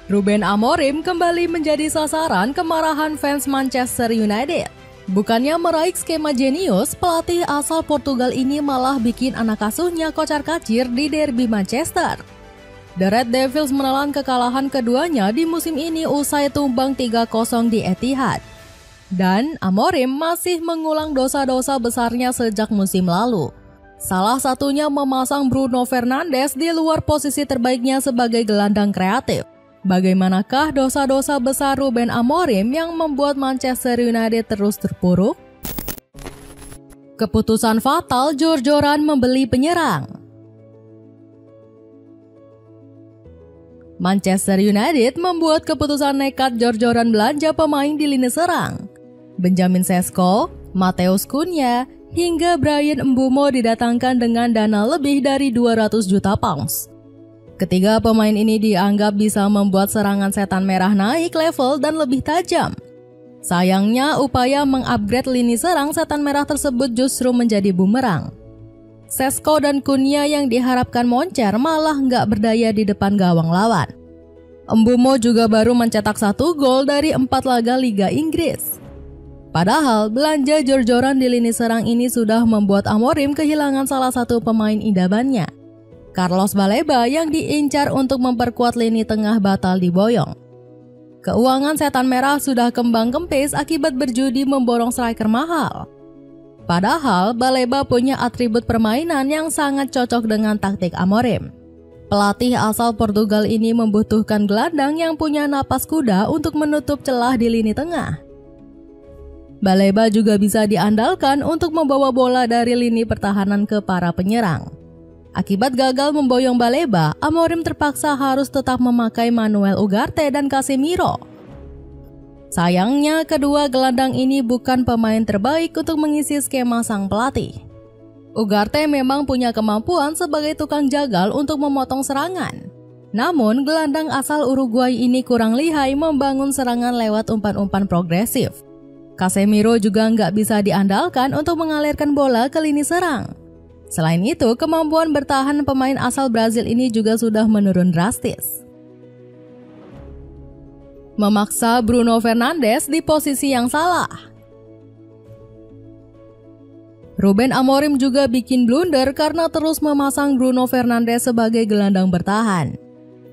Ruben Amorim kembali menjadi sasaran kemarahan fans Manchester United. Bukannya meraih skema jenius, pelatih asal Portugal ini malah bikin anak asuhnya kocar-kacir di derby Manchester. The Red Devils menelan kekalahan keduanya di musim ini usai tumbang 3-0 di Etihad. Dan Amorim masih mengulang dosa-dosa besarnya sejak musim lalu. Salah satunya memasang Bruno Fernandes di luar posisi terbaiknya sebagai gelandang kreatif. Bagaimanakah dosa-dosa besar Ruben Amorim yang membuat Manchester United terus terpuruk? Keputusan fatal jor-joran membeli penyerang. Manchester United membuat keputusan nekat jor-joran belanja pemain di lini serang. Benjamin Sesko, Matheus Cunha, hingga Bryan Mbeumo didatangkan dengan dana lebih dari 200 juta pounds. Ketiga pemain ini dianggap bisa membuat serangan setan merah naik level dan lebih tajam. Sayangnya, upaya mengupgrade lini serang setan merah tersebut justru menjadi bumerang. Sesko dan Cunha yang diharapkan moncer malah nggak berdaya di depan gawang lawan. Mbeumo juga baru mencetak 1 gol dari 4 laga Liga Inggris. Padahal, belanja jor-joran di lini serang ini sudah membuat Amorim kehilangan salah satu pemain idamannya. Carlos Baleba yang diincar untuk memperkuat lini tengah batal diboyong. Keuangan setan merah sudah kembang kempis akibat berjudi memborong striker mahal. Padahal Baleba punya atribut permainan yang sangat cocok dengan taktik Amorim. Pelatih asal Portugal ini membutuhkan gelandang yang punya napas kuda untuk menutup celah di lini tengah. Baleba juga bisa diandalkan untuk membawa bola dari lini pertahanan ke para penyerang. Akibat gagal memboyong Baleba, Amorim terpaksa harus tetap memakai Manuel Ugarte dan Casemiro. Sayangnya, kedua gelandang ini bukan pemain terbaik untuk mengisi skema sang pelatih. Ugarte memang punya kemampuan sebagai tukang jagal untuk memotong serangan. Namun, gelandang asal Uruguay ini kurang lihai membangun serangan lewat umpan-umpan progresif. Casemiro juga nggak bisa diandalkan untuk mengalirkan bola ke lini serang. Selain itu, kemampuan bertahan pemain asal Brazil ini juga sudah menurun drastis. Memaksa Bruno Fernandes di posisi yang salah. Ruben Amorim juga bikin blunder karena terus memasang Bruno Fernandes sebagai gelandang bertahan.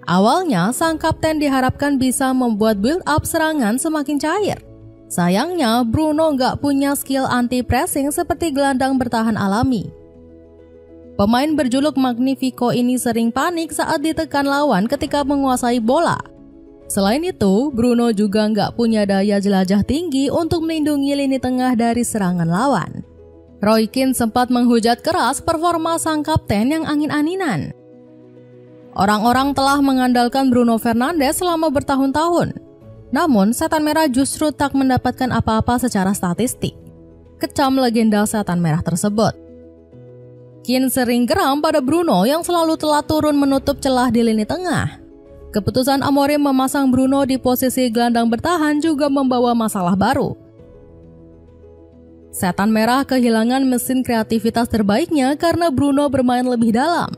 Awalnya, sang kapten diharapkan bisa membuat build-up serangan semakin cair. Sayangnya, Bruno nggak punya skill anti-pressing seperti gelandang bertahan alami. Pemain berjuluk Magnifico ini sering panik saat ditekan lawan ketika menguasai bola. Selain itu, Bruno juga nggak punya daya jelajah tinggi untuk melindungi lini tengah dari serangan lawan. Roy Keane sempat menghujat keras performa sang kapten yang angin-anginan. Orang-orang telah mengandalkan Bruno Fernandes selama bertahun-tahun. Namun, setan merah justru tak mendapatkan apa-apa secara statistik. Kecam legenda setan merah tersebut. Keane sering geram pada Bruno yang selalu telat turun menutup celah di lini tengah. Keputusan Amorim memasang Bruno di posisi gelandang bertahan juga membawa masalah baru. Setan merah kehilangan mesin kreativitas terbaiknya karena Bruno bermain lebih dalam.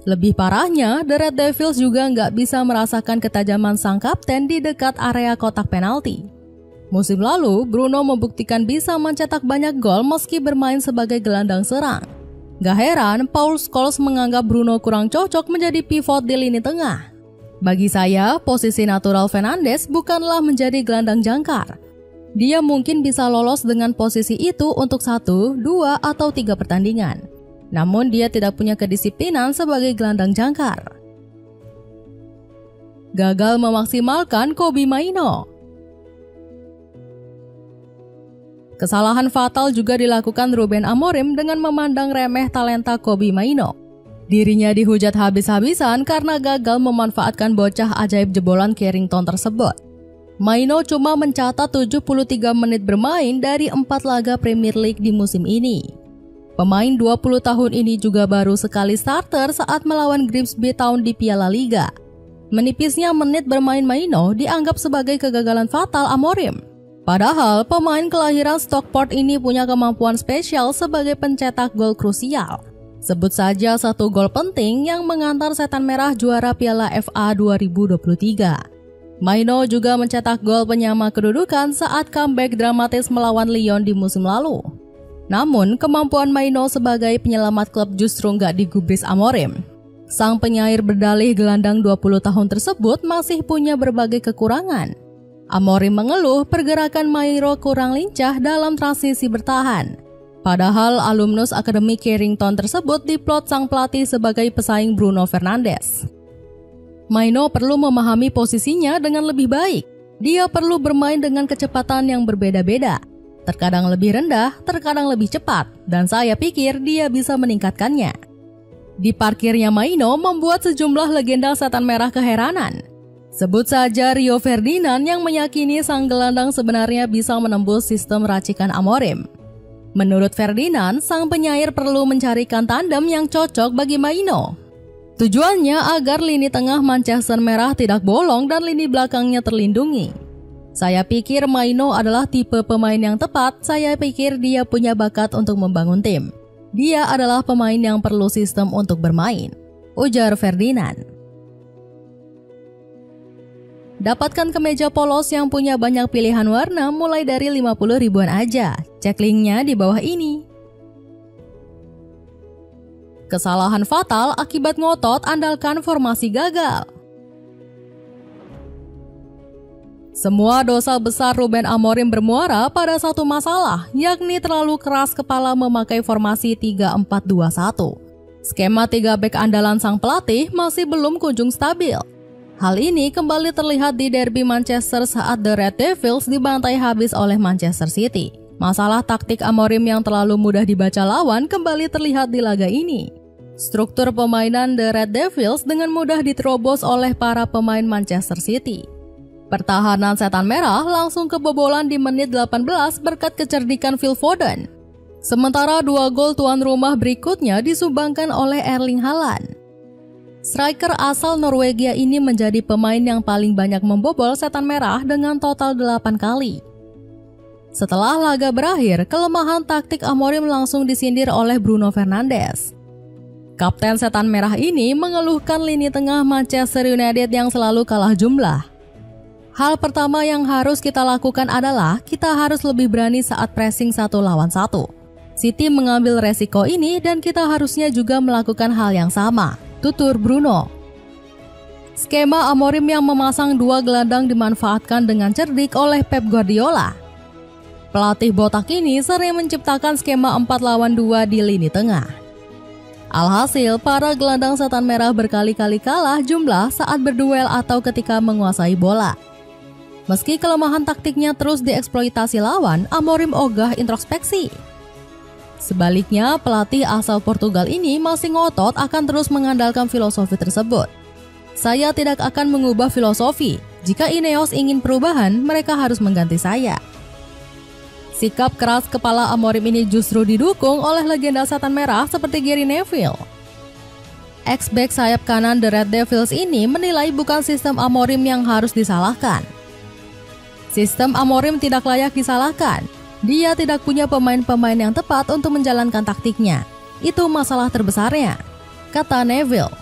Lebih parahnya, The Red Devils juga nggak bisa merasakan ketajaman sang kapten di dekat area kotak penalti. Musim lalu, Bruno membuktikan bisa mencetak banyak gol meski bermain sebagai gelandang serang. Gak heran, Paul Scholes menganggap Bruno kurang cocok menjadi pivot di lini tengah. Bagi saya, posisi natural Fernandes bukanlah menjadi gelandang jangkar. Dia mungkin bisa lolos dengan posisi itu untuk 1, 2, atau 3 pertandingan. Namun dia tidak punya kedisiplinan sebagai gelandang jangkar. Gagal memaksimalkan Kobbie Mainoo. Kesalahan fatal juga dilakukan Ruben Amorim dengan memandang remeh talenta Kobbie Mainoo. Dirinya dihujat habis-habisan karena gagal memanfaatkan bocah ajaib jebolan Carrington tersebut. Mainoo cuma mencatat 73 menit bermain dari 4 laga Premier League di musim ini. Pemain 20 tahun ini juga baru sekali starter saat melawan Grimsby Town di Piala Liga. Menipisnya menit bermain Mainoo dianggap sebagai kegagalan fatal Amorim. Padahal pemain kelahiran Stockport ini punya kemampuan spesial sebagai pencetak gol krusial. Sebut saja satu gol penting yang mengantar Setan Merah juara Piala FA 2023. Maino juga mencetak gol penyama kedudukan saat comeback dramatis melawan Lyon di musim lalu. Namun, kemampuan Maino sebagai penyelamat klub justru nggak digubris Amorim. Sang penyair berdalih gelandang 20 tahun tersebut masih punya berbagai kekurangan. Amorim mengeluh pergerakan Maino kurang lincah dalam transisi bertahan. Padahal alumnus Akademi Carrington tersebut diplot sang pelatih sebagai pesaing Bruno Fernandes. Maino perlu memahami posisinya dengan lebih baik. Dia perlu bermain dengan kecepatan yang berbeda-beda. Terkadang lebih rendah, terkadang lebih cepat, dan saya pikir dia bisa meningkatkannya. Di parkirnya Maino membuat sejumlah legenda Setan Merah keheranan. Sebut saja Rio Ferdinand yang meyakini sang gelandang sebenarnya bisa menembus sistem racikan Amorim. Menurut Ferdinand, sang penyair perlu mencarikan tandem yang cocok bagi Maino. Tujuannya agar lini tengah Manchester Merah tidak bolong dan lini belakangnya terlindungi. Saya pikir Maino adalah tipe pemain yang tepat, saya pikir dia punya bakat untuk membangun tim. Dia adalah pemain yang perlu sistem untuk bermain, ujar Ferdinand. Dapatkan kemeja polos yang punya banyak pilihan warna mulai dari 50 ribuan aja. Cek linknya di bawah ini. Kesalahan fatal akibat ngotot andalkan formasi gagal. Semua dosa besar Ruben Amorim bermuara pada satu masalah, yakni terlalu keras kepala memakai formasi 3-4-2-1. Skema 3 bek andalan sang pelatih masih belum kunjung stabil. Hal ini kembali terlihat di derby Manchester saat The Red Devils dibantai habis oleh Manchester City. Masalah taktik Amorim yang terlalu mudah dibaca lawan kembali terlihat di laga ini. Struktur permainan The Red Devils dengan mudah diterobos oleh para pemain Manchester City. Pertahanan Setan Merah langsung kebobolan di menit 18 berkat kecerdikan Phil Foden. Sementara 2 gol tuan rumah berikutnya disumbangkan oleh Erling Haaland. Striker asal Norwegia ini menjadi pemain yang paling banyak membobol Setan Merah dengan total 8 kali. Setelah laga berakhir, kelemahan taktik Amorim langsung disindir oleh Bruno Fernandes. Kapten Setan Merah ini mengeluhkan lini tengah Manchester United yang selalu kalah jumlah. Hal pertama yang harus kita lakukan adalah kita harus lebih berani saat pressing 1 lawan 1. City mengambil resiko ini dan kita harusnya juga melakukan hal yang sama, tutur Bruno. Skema Amorim yang memasang 2 gelandang dimanfaatkan dengan cerdik oleh Pep Guardiola. Pelatih botak ini sering menciptakan skema 4 lawan 2 di lini tengah. Alhasil, para gelandang Setan Merah berkali-kali kalah jumlah saat berduel atau ketika menguasai bola. Meski kelemahan taktiknya terus dieksploitasi lawan, Amorim ogah introspeksi. Sebaliknya, pelatih asal Portugal ini masih ngotot akan terus mengandalkan filosofi tersebut. Saya tidak akan mengubah filosofi. Jika Ineos ingin perubahan, mereka harus mengganti saya. Sikap keras kepala Amorim ini justru didukung oleh legenda Setan Merah seperti Gary Neville. Ex-back sayap kanan The Red Devils ini menilai bukan sistem Amorim yang harus disalahkan. Sistem Amorim tidak layak disalahkan. Dia tidak punya pemain-pemain yang tepat untuk menjalankan taktiknya. Itu masalah terbesarnya, kata Neville.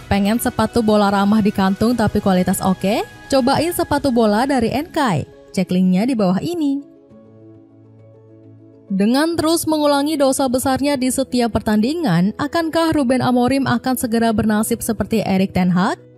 Pengen sepatu bola ramah di kantung tapi kualitas oke? Cobain sepatu bola dari Enkai. Cek linknya di bawah ini. Dengan terus mengulangi dosa besarnya di setiap pertandingan, akankah Ruben Amorim akan segera bernasib seperti Erik ten Hag?